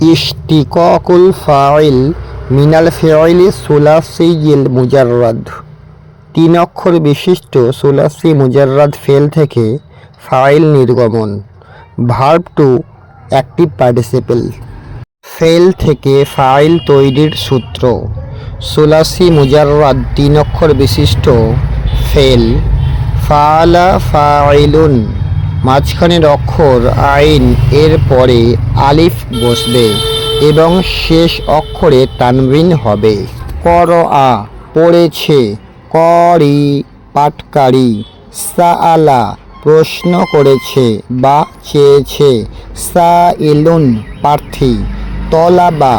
ইশতিকাকুল file মিনাল ফি'লি সুলাসিয়িল মুজাররাদ। 3 অক্ষর বিশিষ্ট সুলাসি মুজাররাদ ফেল থেকে ফাইল নির্গমন। Verb to active participle. ফেল থেকে ফাইল তৈরির সূত্র। সুলাসি মুজাররাদ 3 অক্ষর বিশিষ্ট ফেল। ফাআলা ফাইলুন, মাঝখানের অক্ষর আইন এর পরে আলিফ বসবে এবং শেষ অক্ষরে তানবিন হবে। করআ, পড়েছে। করি, পাঠকারী। সাআলা, প্রশ্ন করেছে বা চেয়েছে। সাইলুন, প্রার্থী। তলাবা,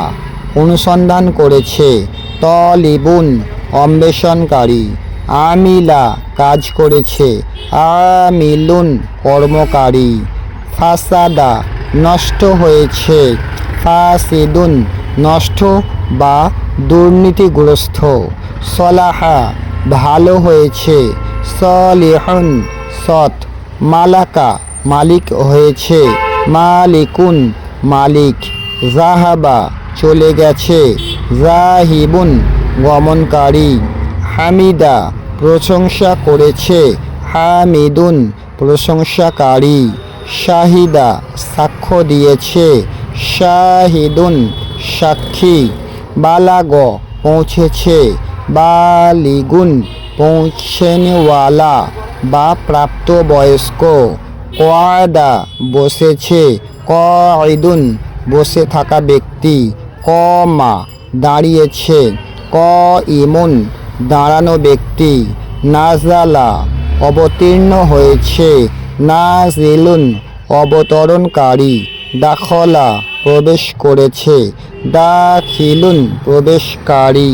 অনুসন্ধান করেছে। তলিবুন, অন্বেষণকারী। আমিলা, কাজ করেছে। আমিলুন, কর্মকারী। ফাসাদা, নষ্ট হয়েছে। ফাসিদুন, নষ্ট বা দুর্নীতিগ্রস্ত। সলাহা, ভালো হয়েছে। সলিহুন, সৎ। মালাকা, মালিক হয়েছে। মালিকুন, মালিক। জাহাবা, চলে গেছে। জাহিবুন, গমনকারী। হামিদা, প্রশংসা করেছে। হামিদুন, প্রশংসাকারী। শাহিদা, সাক্ষ্য দিয়েছে। শাহিদুন, সাক্ষী। বালাগ, পৌঁছেছে। বালিগুন, পৌঁছানেওয়ালা বা প্রাপ্তবয়স্ক। কআদা, বসেছে। কঈদুন, বসে থাকা ব্যক্তি। কমা, দাঁড়িয়েছে। কঈমুন, দাঁড়ানো ব্যক্তি। নাজালা, অবতীর্ণ হয়েছে। নাজিলুন, অবতরণকারী। দাখলা, প্রবেশ করেছে। দাখিলুন, প্রবেশকারী।